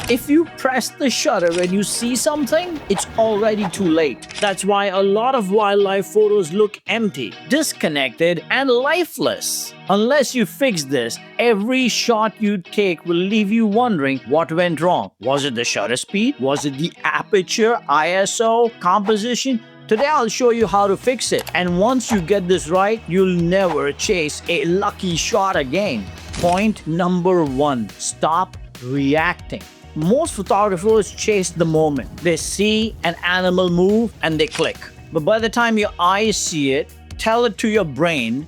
If you press the shutter when you see something, it's already too late. That's why a lot of wildlife photos look empty, disconnected, and lifeless. Unless you fix this, every shot you take will leave you wondering what went wrong. Was it the shutter speed? Was it the aperture, ISO, composition? Today I'll show you how to fix it. And once you get this right, you'll never chase a lucky shot again. Point number 1. Stop reacting. Most photographers chase the moment. They see an animal move and they click. But by the time your eyes see it, tell it to your brain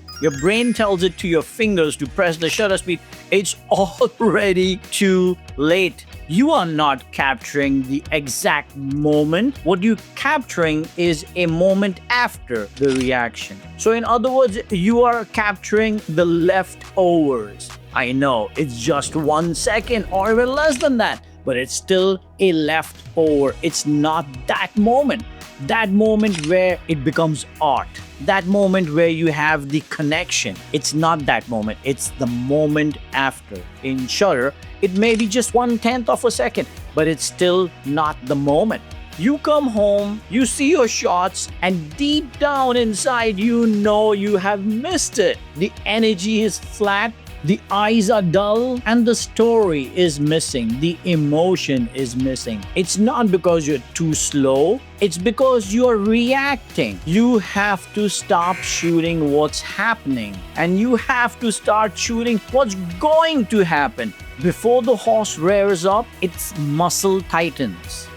tells it to your fingers to press the shutter speed, it's already too late. You are not capturing the exact moment. What you're capturing is a moment after the reaction. So in other words, you are capturing the leftovers. I know it's just 1 second or even less than that, but it's still a leftover. It's not that moment. That moment where it becomes art. That moment where you have the connection. It's not that moment. It's the moment after. In shutter, it may be just 1/10 of a second, but it's still not the moment. You come home, you see your shots, and deep down inside you know you have missed it. The energy is flat. The eyes are dull and the story is missing. The emotion is missing. It's not because you're too slow. It's because you're reacting. You have to stop shooting what's happening and you have to start shooting what's going to happen. Before the horse rears up, its muscle tightens.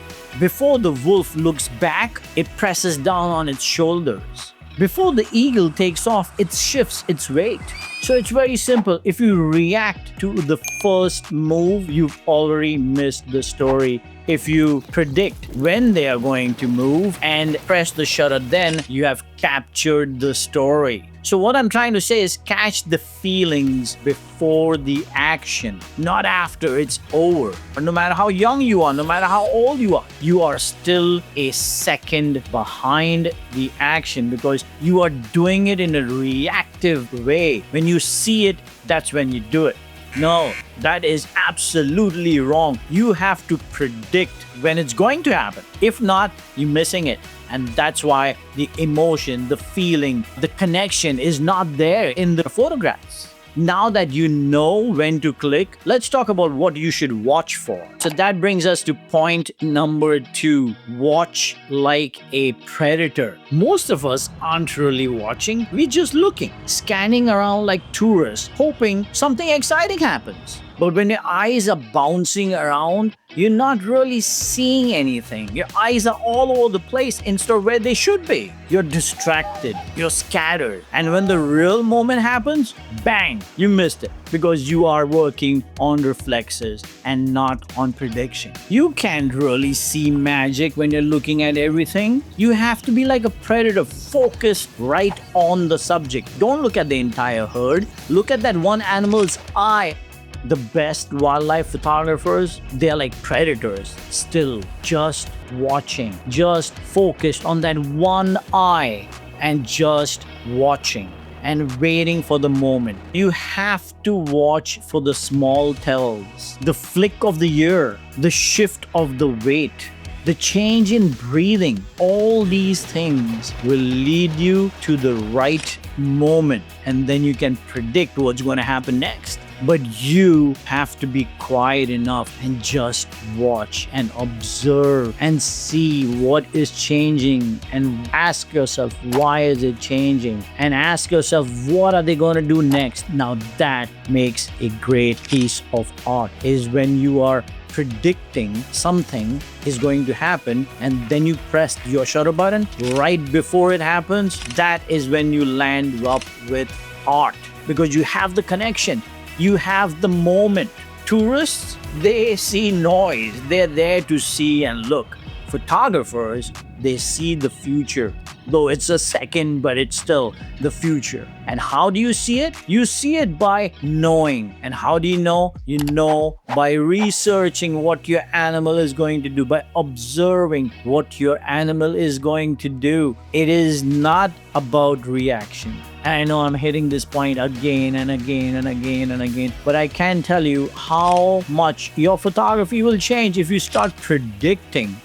Before the wolf looks back, it presses down on its shoulders. Before the eagle takes off, it shifts its weight. So it's very simple. If you react to the first move, you've already missed the story. If you predict when they are going to move and press the shutter, then you have captured the story. So what I'm trying to say is catch the feelings before the action, not after it's over. No matter how young you are, no matter how old you are still a second behind the action because you are doing it in a reactive way. When you see it, that's when you do it. No, that is absolutely wrong. You have to predict when it's going to happen. If not, you're missing it. And that's why the emotion, the feeling, the connection is not there in the photographs. Now that you know when to click, let's talk about what you should watch for. So that brings us to point number 2. Watch like a predator. Most of us aren't really watching. We're just looking, scanning around like tourists, hoping something exciting happens. But when your eyes are bouncing around, you're not really seeing anything. Your eyes are all over the place instead of where they should be. You're distracted, you're scattered. And when the real moment happens, bang, you missed it because you are working on reflexes and not on prediction. You can't really see magic when you're looking at everything. You have to be like a predator, focused right on the subject. Don't look at the entire herd. Look at that one animal's eye. The best wildlife photographers, they're like predators, still just watching, just focused on that one eye and just watching and waiting for the moment. You have to watch for the small tells, the flick of the ear, the shift of the weight, the change in breathing. All these things will lead you to the right moment and then you can predict what's going to happen next. But you have to be quiet enough and just watch and observe and see what is changing and ask yourself, why is it changing? And ask yourself, what are they going to do next? Now that makes a great piece of art, is when you are predicting something is going to happen and then you press your shutter button right before it happens. That is when you land up with art because you have the connection. You have the moment. Tourists, they see noise. They're there to see and look. Photographers, they see the future. Though it's a second, but it's still the future. And how do you see it? You see it by knowing. And how do you know? You know by researching what your animal is going to do, by observing what your animal is going to do. It is not about reaction. And I know I'm hitting this point again and again and again and again, but I can tell you how much your photography will change if you start predicting.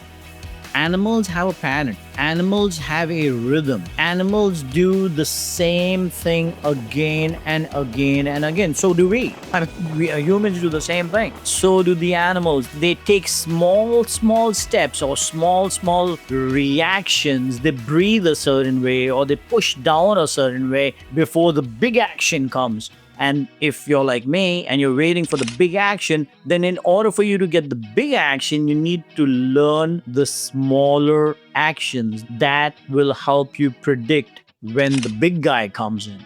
Animals have a pattern. Animals have a rhythm. Animals do the same thing again and again and again. So do we. Humans do the same thing. So do the animals. They take small steps or small reactions. They breathe a certain way or they push down a certain way before the big action comes. And if you're like me and you're waiting for the big action, then in order for you to get the big action, you need to learn the smaller actions that will help you predict when the big guy comes in.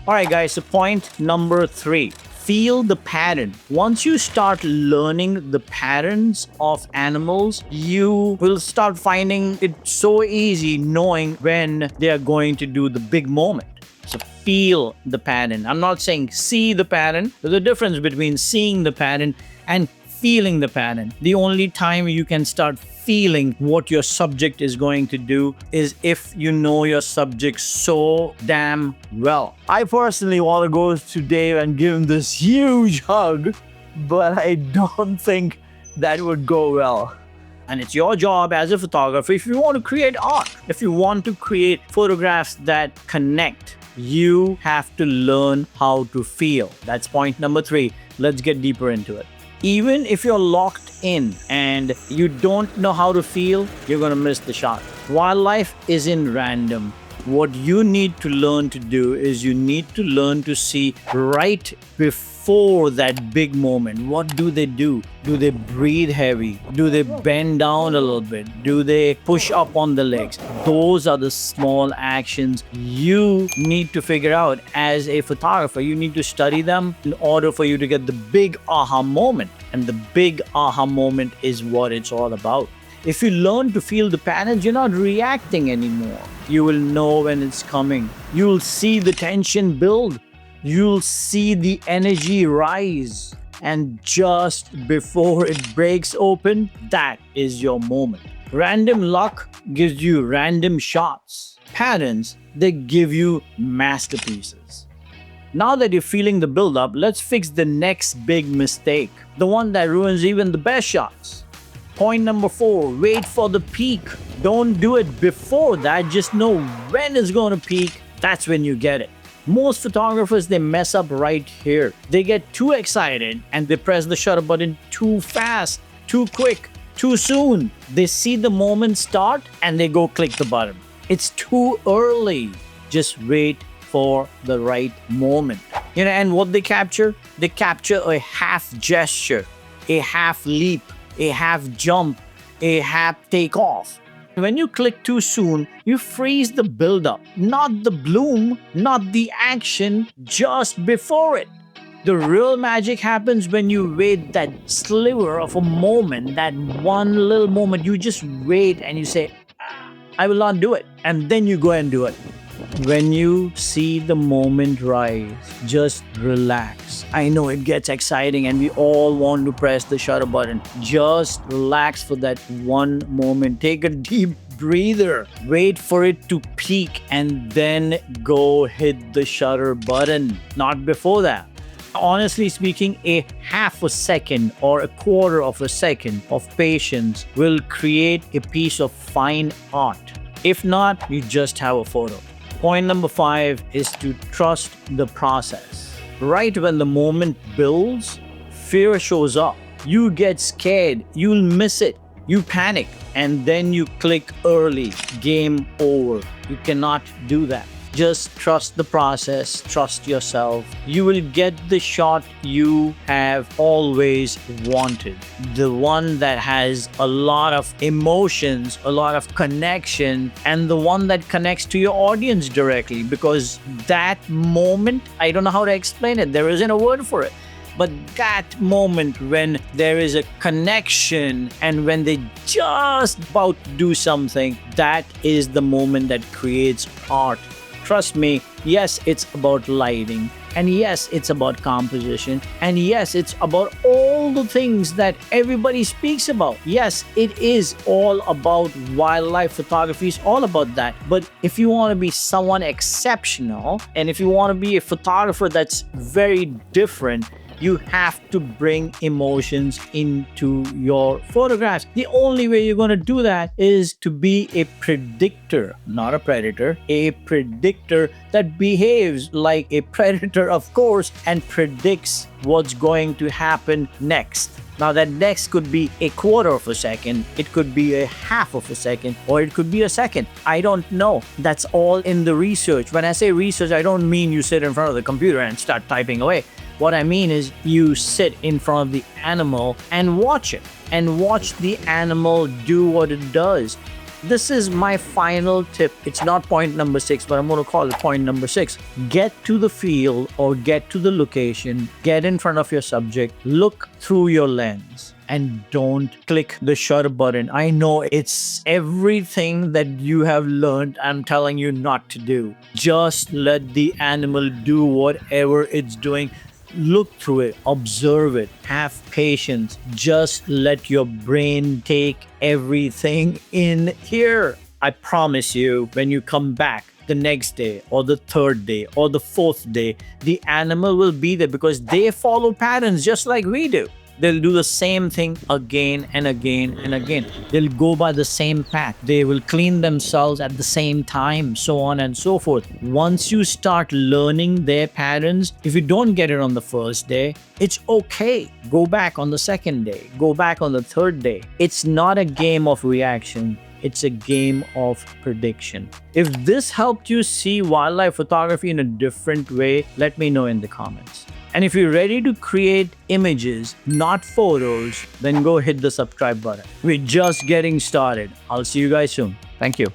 All right, guys, so point number 3. Feel the pattern. Once you start learning the patterns of animals, you will start finding it so easy knowing when they are going to do the big moment. So feel the pattern. I'm not saying see the pattern. There's a difference between seeing the pattern and feeling the pattern. The only time you can start feeling what your subject is going to do is if you know your subject so damn well. I personally want to go to Dave and give him this huge hug, but I don't think that would go well. And it's your job as a photographer, if you want to create art, if you want to create photographs that connect, you have to learn how to feel. That's point number 3. Let's get deeper into it. Even if you're locked in and you don't know how to feel, you're going to miss the shot. Wildlife isn't random. What you need to learn to do is you need to learn to see right before that big moment. What do? Do they breathe heavy? Do they bend down a little bit? Do they push up on the legs? Those are the small actions you need to figure out as a photographer. You need to study them in order for you to get the big aha moment. And the big aha moment is what it's all about. If you learn to feel the patterns, you're not reacting anymore. You will know when it's coming. You'll see the tension build. You'll see the energy rise. And just before it breaks open, that is your moment. Random luck gives you random shots. Patterns, they give you masterpieces. Now that you're feeling the build-up, let's fix the next big mistake. The one that ruins even the best shots. Point number 4, wait for the peak. Don't do it before that, just know when it's going to peak. That's when you get it. Most photographers, they mess up right here. They get too excited and they press the shutter button too fast, too quick, too soon. They see the moment start and they go click the button. It's too early. Just wait for the right moment. And what they capture? They capture a half gesture, a half leap, a half jump, a half takeoff. When you click too soon, you freeze the build-up, not the bloom, not the action, just before it. The real magic happens when you wait that sliver of a moment, that one little moment. You just wait and you say, I will not do it. And then you go and do it. When you see the moment rise, just relax. I know it gets exciting and we all want to press the shutter button. Just relax for that one moment. Take a deep breather. Wait for it to peak and then go hit the shutter button. Not before that. Honestly speaking, a half a second or a quarter of a second of patience will create a piece of fine art. If not, you just have a photo. Point number 5 is to trust the process. Right when the moment builds, fear shows up. You get scared, you'll miss it, you panic, and then you click early. Game over. You cannot do that. Just trust the process, trust yourself. You will get the shot you have always wanted. The one that has a lot of emotions, a lot of connection, and the one that connects to your audience directly. Because that moment, I don't know how to explain it. There isn't a word for it. But that moment when there is a connection and when they just about to do something, that is the moment that creates art. Trust me, yes, it's about lighting. And yes, it's about composition. And yes, it's about all the things that everybody speaks about. Yes, it is all about wildlife photography. It's all about that. But if you want to be someone exceptional, and if you want to be a photographer that's very different, you have to bring emotions into your photographs. The only way you're going to do that is to be a predictor, not a predator, a predictor that behaves like a predator, of course, and predicts what's going to happen next. Now, that next could be a quarter of a second, it could be a half of a second, or it could be a second. I don't know. That's all in the research. When I say research, I don't mean you sit in front of the computer and start typing away. What I mean is you sit in front of the animal and watch it, and watch the animal do what it does. This is my final tip. It's not point number 6, but I'm going to call it point number 6. Get to the field or get to the location, get in front of your subject, look through your lens, and don't click the shutter button. I know it's everything that you have learned. I'm telling you not to do. Just let the animal do whatever it's doing. Look through it, observe it, have patience. Just let your brain take everything in here. I promise you, when you come back the next day or the third day or the fourth day, the animal will be there because they follow patterns just like we do. They'll do the same thing again and again and again. They'll go by the same path. They will clean themselves at the same time, so on and so forth. Once you start learning their patterns, if you don't get it on the first day, it's okay. Go back on the second day. Go back on the third day. It's not a game of reaction. It's a game of prediction. If this helped you see wildlife photography in a different way, let me know in the comments. And if you're ready to create images, not photos, then go hit the subscribe button. We're just getting started. I'll see you guys soon. Thank you.